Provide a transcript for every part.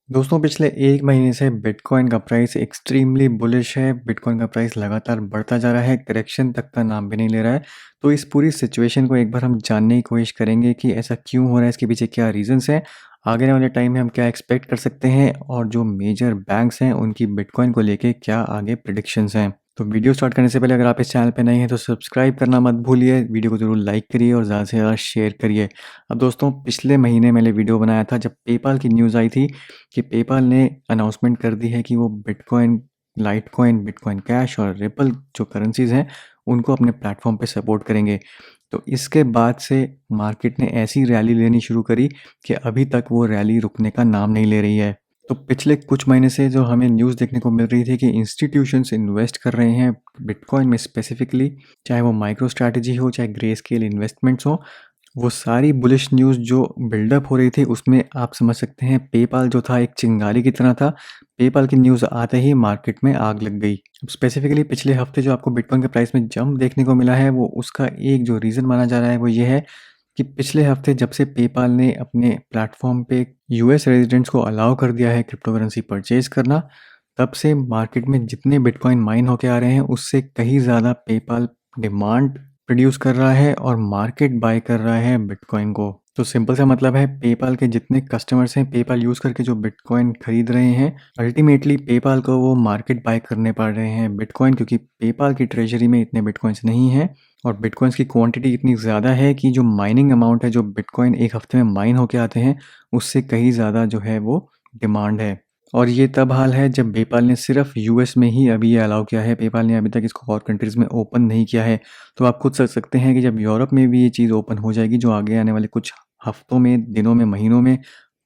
दोस्तों पिछले 1 महीने से बिटकॉइन का प्राइस एक्सट्रीमली बुलिश है। बिटकॉइन का प्राइस लगातार बढ़ता जा रहा है, करेक्शन तक का नाम भी नहीं ले रहा है। तो इस पूरी सिचुएशन को एक बार हम जानने की कोशिश करेंगे कि ऐसा क्यों हो रहा है, इसके पीछे क्या रीज़न्स हैं, आगे आने वाले टाइम में हम क्या एक्सपेक्ट कर सकते हैं और जो मेजर बैंक्स हैं उनकी बिटकॉइन को लेके क्या आगे प्रेडिक्शंस हैं। तो वीडियो स्टार्ट करने से पहले अगर आप इस चैनल पे नए हैं तो सब्सक्राइब करना मत भूलिए, वीडियो को ज़रूर लाइक करिए और ज़्यादा से ज़्यादा शेयर करिए। अब दोस्तों पिछले महीने मैंने वीडियो बनाया था जब पेपाल की न्यूज़ आई थी कि पेपाल ने अनाउंसमेंट कर दी है कि वो बिटकॉइन, लाइटकॉइन, बिटकॉइन कैश और रिपल जो करेंसीज़ हैं उनको अपने प्लेटफॉर्म पे सपोर्ट करेंगे। तो इसके बाद से मार्केट ने ऐसी रैली लेनी शुरू करी कि अभी तक वो रैली रुकने का नाम नहीं ले रही है। तो पिछले कुछ महीने से जो हमें न्यूज़ देखने को मिल रही थी कि इंस्टीट्यूशंस इन्वेस्ट कर रहे हैं बिटकॉइन में स्पेसिफिकली, चाहे वो माइक्रो स्ट्रैटेजी हो, चाहे ग्रे स्केल इन्वेस्टमेंट्स हो, वो सारी बुलिश न्यूज़ जो बिल्डअप हो रही थी उसमें आप समझ सकते हैं पेपाल जो था एक चिंगारी की तरह था। पेपाल की न्यूज़ आते ही मार्केट में आग लग गई। स्पेसिफिकली पिछले हफ्ते जो आपको बिटकॉइन के प्राइस में जंप देखने को मिला है वो उसका एक जो रीज़न माना जा रहा है वो ये है कि पिछले हफ्ते जब से पेपाल ने अपने प्लेटफॉर्म पे यूएस रेजिडेंट्स को अलाउ कर दिया है क्रिप्टो करेंसी परचेज करना, तब से मार्केट में जितने बिटकॉइन माइन होके आ रहे हैं उससे कहीं ज़्यादा पेपाल डिमांड प्रोड्यूस कर रहा है और मार्केट बाय कर रहा है बिटकॉइन को। तो सिंपल सा मतलब है पेपाल के जितने कस्टमर्स हैं पेपाल यूज़ करके जो बिटकॉइन खरीद रहे हैं, अल्टीमेटली पेपाल को वो मार्केट बाय करने पड़ रहे हैं बिटकॉइन, क्योंकि पेपाल की ट्रेजरी में इतने बिटकॉइंस नहीं हैं और बिटकॉइंस की क्वांटिटी इतनी ज़्यादा है कि जो माइनिंग अमाउंट है, जो बिटकॉइन एक हफ्ते में माइन होके आते हैं, उससे कहीं ज़्यादा जो है वो डिमांड है। और ये तब हाल है जब पेपाल ने सिर्फ यूएस में ही अभी ये अलाउ किया है। पेपाल ने अभी तक इसको और कंट्रीज़ में ओपन नहीं किया है। तो आप खुद सोच सकते हैं कि जब यूरोप में भी ये चीज़ ओपन हो जाएगी, जो आगे आने वाले कुछ हफ्तों में, दिनों में, महीनों में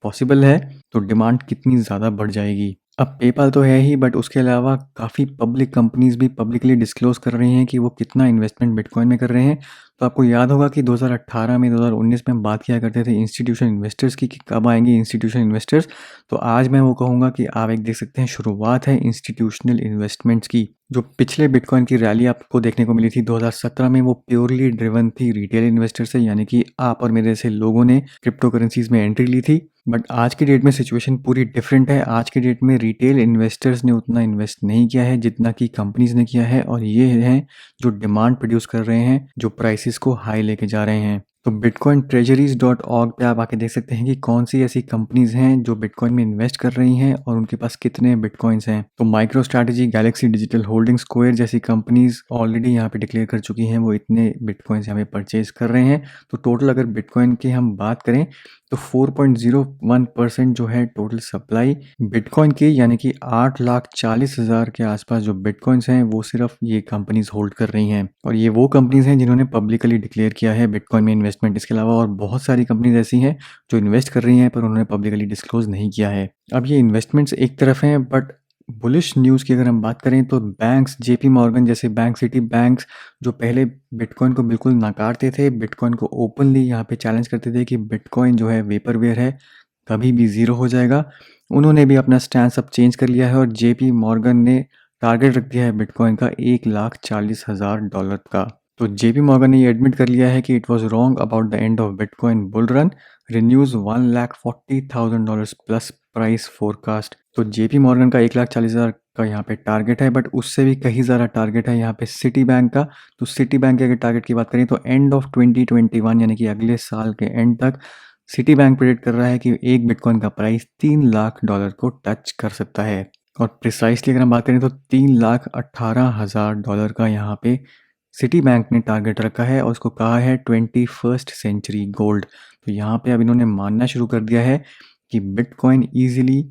पॉसिबल है, तो डिमांड कितनी ज़्यादा बढ़ जाएगी। अब पेपाल तो है ही, बट उसके अलावा काफ़ी पब्लिक कंपनीज़ भी पब्लिकली डिस्क्लोज़ कर रही हैं कि वो कितना इन्वेस्टमेंट बिटकॉइन में कर रहे हैं। तो आपको याद होगा कि 2018 में, 2019 में हम बात किया करते थे इंस्टीट्यूशन इन्वेस्टर्स की कि कब आएंगे इंस्टीट्यूशन इन्वेस्टर्स। तो आज मैं वो कहूँगा कि आप एक देख सकते हैं शुरुआत है इंस्टीट्यूशनल इन्वेस्टमेंट्स की। जो पिछले बिटकॉइन की रैली आपको देखने को मिली थी 2017 में, वो प्योरली ड्रिवन थी रिटेल इन्वेस्टर से, यानी कि आप और मेरे जैसे लोगों ने क्रिप्टो करेंसीज में एंट्री ली थी। बट आज की डेट में सिचुएशन पूरी डिफरेंट है। आज की डेट में रिटेल इन्वेस्टर्स ने उतना इन्वेस्ट नहीं किया है जितना कि कंपनीज ने किया है, और ये हैं जो डिमांड प्रोड्यूस कर रहे हैं, जो प्राइसेस को हाई लेके जा रहे हैं। तो बिटकॉइन ट्रेजरीज डॉट ऑर्ग पे आप आके देख सकते हैं कि कौन सी ऐसी कंपनीज हैं जो बिटकॉइन में इन्वेस्ट कर रही हैं और उनके पास कितने बिटकॉइंस हैं। तो micro strategy, Galaxy digital holding, square जैसी कंपनीज ऑलरेडी यहाँ पे डिक्लेयर कर चुकी हैं वो इतने बिटकॉइंस यहाँ पे परचेज कर रहे हैं। तो टोटल अगर बिटकॉइन की हम बात करें तो 4.01% जो है टोटल सप्लाई बिटकॉइन की, यानी कि 8,40,000 के आसपास जो बिटकॉइंस हैं वो सिर्फ ये कंपनीज होल्ड कर रही हैं। और ये वो कंपनीज हैं जिन्होंने पब्लिकली डिक्लेयर किया है बिटकॉइन में इन्वेस्टमेंट। इसके अलावा और बहुत सारी कंपनीज ऐसी हैं जो इन्वेस्ट कर रही हैं पर उन्होंने पब्लिकली डिस्क्लोज नहीं किया है। अब ये इन्वेस्टमेंट्स एक तरफ हैं, बट बुलिश न्यूज़ की अगर हम बात करें तो बैंक्स, जेपी मॉर्गन जैसे बैंक, सिटी बैंक्स, जो पहले बिटकॉइन को बिल्कुल नकारते थे, बिटकॉइन को ओपनली यहाँ पे चैलेंज करते थे कि बिटकॉइन जो है वेपरवेयर है, कभी भी ज़ीरो हो जाएगा, उन्होंने भी अपना स्टैंस अब चेंज कर लिया है और जेपी मॉर्गन ने टारगेट रख दिया है बिटकॉइन का $1,40,000 का। तो जेपी मॉर्गन ने ये एडमिट कर लिया है कि it was wrong about the end of bitcoin bull run, renews $1,40,000 plus price forecast. तो जेपी मॉर्गन का 1,40,000 का यहाँ पे टारगेट है, बट उससे भी कहीं ज़्यादा टारगेट है यहाँ पे सिटी बैंक का। तो सिटी बैंक के अगर टारगेट की बात करें तो एंड ऑफ 2021, यानी कि अगले साल के एंड तक सिटी बैंक प्रेडिक्ट कर रहा है कि एक बिटकॉइन का प्राइस $3,00,000 को टच कर सकता है। और प्रिसाइसली अगर हम बात करें तो $3,18,000 का यहाँ पे सिटी बैंक ने टारगेट रखा है और उसको कहा है 21st सेंचुरी गोल्ड। तो यहाँ पे अब इन्होंने मानना शुरू कर दिया है कि बिटकॉइन ईजिली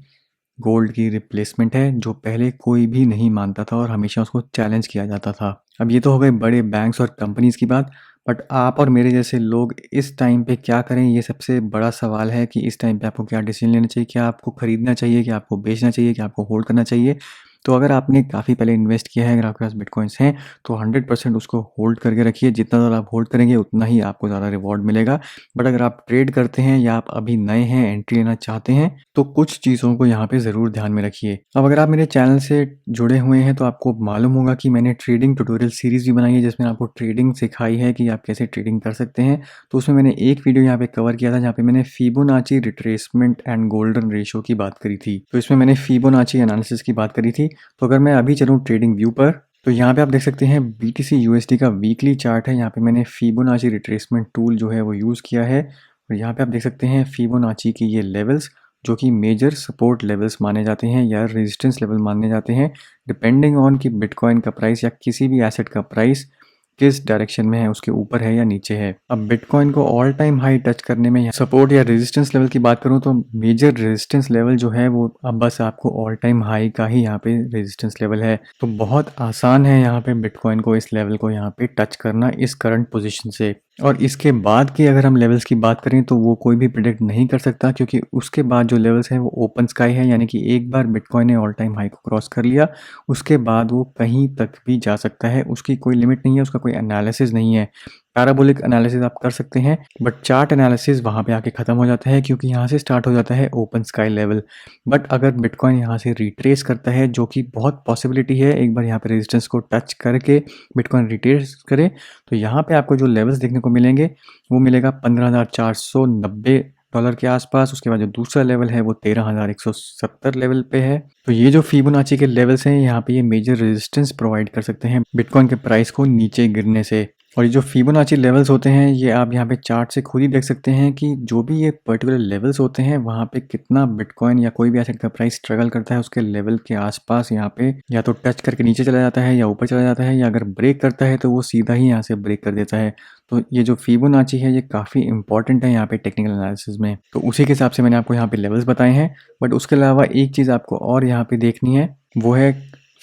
गोल्ड की रिप्लेसमेंट है, जो पहले कोई भी नहीं मानता था और हमेशा उसको चैलेंज किया जाता था। अब ये तो हो गए बड़े बैंक्स और कंपनीज की बात, बट आप और मेरे जैसे लोग इस टाइम पे क्या करें, ये सबसे बड़ा सवाल है कि इस टाइम पे आपको क्या डिसीजन लेना चाहिए, क्या आपको खरीदना चाहिए, क्या आपको बेचना चाहिए, क्या आपको होल्ड करना चाहिए। तो अगर आपने काफ़ी पहले इन्वेस्ट किया है, अगर आपके पास बिटकॉइन्स हैं, तो 100% उसको होल्ड करके रखिए। जितना ज़्यादा आप होल्ड करेंगे उतना ही आपको ज़्यादा रिवॉर्ड मिलेगा। बट अगर आप ट्रेड करते हैं या आप अभी नए हैं, एंट्री लेना चाहते हैं, तो कुछ चीज़ों को यहाँ पे ज़रूर ध्यान में रखिए। अब अगर आप मेरे चैनल से जुड़े हुए हैं तो आपको मालूम होगा कि मैंने ट्रेडिंग ट्यूटोरियल सीरीज़ भी बनाई है, जिसमें आपको ट्रेडिंग सिखाई है कि आप कैसे ट्रेडिंग कर सकते हैं। तो उसमें मैंने एक वीडियो यहाँ पे कवर किया था, जहाँ पे मैंने Fibonacci retracement and golden ratio की बात करी थी। तो इसमें मैंने फिबोनाची एनालिसिस की बात करी थी। तो अगर मैं अभी चलूँ ट्रेडिंग व्यू पर, तो यहाँ पे आप देख सकते हैं BTC USD का वीकली चार्ट है। यहाँ पे मैंने फिबोनाची रिट्रेसमेंट टूल जो है वो यूज़ किया है, और यहाँ पे आप देख सकते हैं फिबोनाची की ये लेवल्स, जो कि मेजर सपोर्ट लेवल्स माने जाते हैं या रेजिस्टेंस लेवल माने जाते हैं, डिपेंडिंग ऑन कि बिटकॉइन का प्राइस या किसी भी एसेट का प्राइस किस डायरेक्शन में है, उसके ऊपर है या नीचे है। अब बिटकॉइन को ऑल टाइम हाई टच करने में सपोर्ट या रेजिस्टेंस लेवल की बात करूं, तो मेजर रेजिस्टेंस लेवल जो है वो अब बस आपको ऑल टाइम हाई का ही यहाँ पे रेजिस्टेंस लेवल है। तो बहुत आसान है यहाँ पे बिटकॉइन को इस लेवल को यहाँ पे टच करना इस करंट पोजीशन से। और इसके बाद की अगर हम लेवल्स की बात करें तो वो कोई भी प्रिडिक्ट नहीं कर सकता, क्योंकि उसके बाद जो लेवल्स हैं वो ओपन स्काई है, यानी कि एक बार बिटकॉइन ने ऑल टाइम हाई को क्रॉस कर लिया, उसके बाद वो कहीं तक भी जा सकता है। उसकी कोई लिमिट नहीं है, उसका कोई एनालिसिस नहीं है। पैराबोलिक एनालिसिस आप कर सकते हैं, बट चार्ट एनालिसिस वहाँ पे आके ख़त्म हो जाता है, क्योंकि यहाँ से स्टार्ट हो जाता है ओपन स्काई लेवल। बट अगर बिटकॉइन यहाँ से रिट्रेस करता है, जो कि बहुत पॉसिबिलिटी है, एक बार यहाँ पे रेजिस्टेंस को टच करके बिटकॉइन रिट्रेस करे, तो यहाँ पे आपको जो लेवल्स देखने को मिलेंगे वो मिलेगा $15,490 के आसपास। उसके बाद जो दूसरा लेवल है वो 13,170 लेवल पे है। तो ये जो फिबोनाची के लेवल्स हैं, यहाँ पे ये मेजर रेजिस्टेंस प्रोवाइड कर सकते हैं बिटकॉइन के प्राइस को नीचे गिरने से। और ये जो फिबोनाची लेवल्स होते हैं, ये आप यहाँ पे चार्ट से खुद ही देख सकते हैं कि जो भी ये पर्टिकुलर लेवल्स होते हैं, वहाँ पे कितना बिटकॉइन या कोई भी एसेट का प्राइस स्ट्रगल करता है उसके लेवल के आसपास, यहाँ पे या तो टच करके नीचे चला जाता है या ऊपर चला जाता है, या अगर ब्रेक करता है तो वो सीधा ही यहाँ से ब्रेक कर देता है। तो ये जो फिबोनाची है ये काफ़ी इंपॉर्टेंट है यहाँ पे टेक्निकल एनालिसिस में। तो उसी के हिसाब से मैंने आपको यहाँ पे लेवल्स बताए हैं। बट उसके अलावा एक चीज़ आपको और यहाँ पे देखनी है, वो है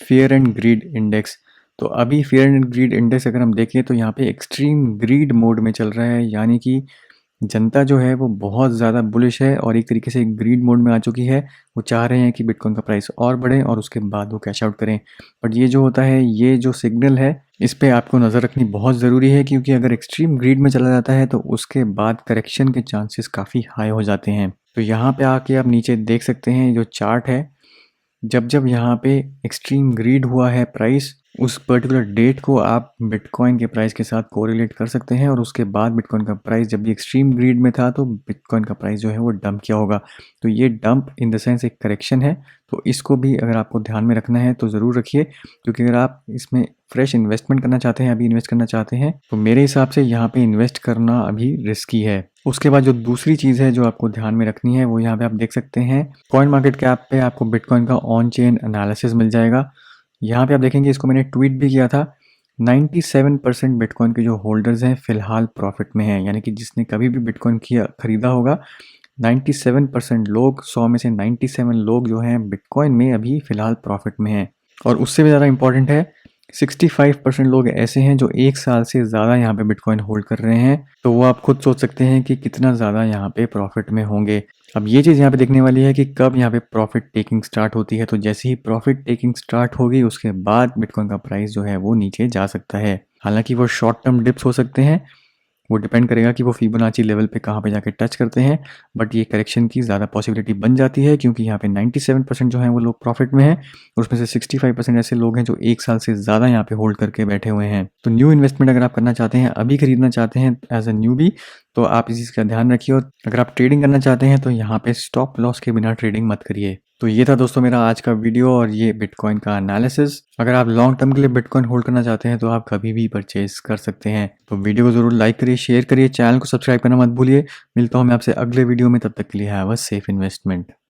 फियर एंड ग्रीड इंडेक्स। तो अभी फियर एंड ग्रीड इंडेक्स अगर हम देखें तो यहाँ पे एक्सट्रीम ग्रीड मोड में चल रहा है, यानी कि जनता जो है वो बहुत ज़्यादा बुलिश है और एक तरीके से ग्रीड मोड में आ चुकी है। वो चाह रहे हैं कि बिटकॉइन का प्राइस और बढ़े और उसके बाद वो कैश आउट करें। बट ये जो होता है, ये जो सिग्नल है, इस पे आपको नज़र रखनी बहुत ज़रूरी है, क्योंकि अगर एक्सट्रीम ग्रीड में चला जाता है तो उसके बाद करेक्शन के चांसेस काफ़ी हाई हो जाते हैं। तो यहाँ पे आके आप नीचे देख सकते हैं जो चार्ट है, जब यहाँ पे एक्सट्रीम ग्रीड हुआ है प्राइस, उस पर्टिकुलर डेट को आप बिटकॉइन के प्राइस के साथ कोरिलेट कर सकते हैं, और उसके बाद बिटकॉइन का प्राइस जब भी एक्सट्रीम ग्रीड में था तो बिटकॉइन का प्राइस जो है वो डंप किया होगा। तो ये डंप इन द सेंस एक करेक्शन है, तो इसको भी अगर आपको ध्यान में रखना है तो ज़रूर रखिए, क्योंकि अगर आप इसमें फ्रेश इन्वेस्टमेंट करना चाहते हैं, अभी इन्वेस्ट करना चाहते हैं, तो मेरे हिसाब से यहाँ पे इन्वेस्ट करना अभी रिस्की है। उसके बाद जो दूसरी चीज़ है जो आपको ध्यान में रखनी है, वो यहाँ पे आप देख सकते हैं कॉइन मार्केट कैप पे आपको बिटकॉइन का ऑन चेन एनालिसिस मिल जाएगा। यहाँ पे आप देखेंगे, इसको मैंने ट्वीट भी किया था, 97% बिटकॉइन के जो होल्डर्स हैं फिलहाल प्रॉफिट में हैं, यानी कि जिसने कभी भी बिटकॉइन किया खरीदा होगा, 97% लोग, 100 में से 97 लोग जो हैं बिटकॉइन में अभी फ़िलहाल प्रॉफिट में हैं। और उससे भी ज़्यादा इम्पॉर्टेंट है, 65% लोग ऐसे हैं जो 1 साल से ज़्यादा यहाँ पे बिटकॉइन होल्ड कर रहे हैं। तो वो आप खुद सोच सकते हैं कि कितना ज़्यादा यहाँ पे प्रॉफिट में होंगे। अब ये चीज़ यहाँ पे देखने वाली है कि कब यहाँ पे प्रॉफिट टेकिंग स्टार्ट होती है। तो जैसे ही प्रॉफिट टेकिंग स्टार्ट होगी, उसके बाद बिटकॉइन का प्राइस जो है वो नीचे जा सकता है। हालाँकि वो शॉर्ट टर्म डिप्स हो सकते हैं, वो डिपेंड करेगा कि वो फिबोनाची लेवल पे कहाँ पे जाके टच करते हैं। बट ये करेक्शन की ज़्यादा पॉसिबिलिटी बन जाती है, क्योंकि यहाँ पे 97% जो हैं वो लोग प्रॉफिट में हैं, और उसमें से 65% ऐसे लोग हैं जो 1 साल से ज़्यादा यहाँ पे होल्ड करके बैठे हुए हैं। तो न्यू इन्वेस्टमेंट अगर आप करना चाहते हैं, अभी खरीदना चाहते हैं एज अ न्यूबी, तो आप इस चीज़ का ध्यान रखिए। और अगर आप ट्रेडिंग करना चाहते हैं तो यहाँ पे स्टॉप लॉस के बिना ट्रेडिंग मत करिए। तो ये था दोस्तों मेरा आज का वीडियो और ये बिटकॉइन का एनालिसिस। अगर आप लॉन्ग टर्म के लिए बिटकॉइन होल्ड करना चाहते हैं तो आप कभी भी परचेज कर सकते हैं। तो वीडियो को ज़रूर लाइक करिए, शेयर करिए, चैनल को सब्सक्राइब करना मत भूलिए। मिलता हूँ मैं आपसे अगले वीडियो में, तब तक के लिए हैव अ सेफ इन्वेस्टमेंट।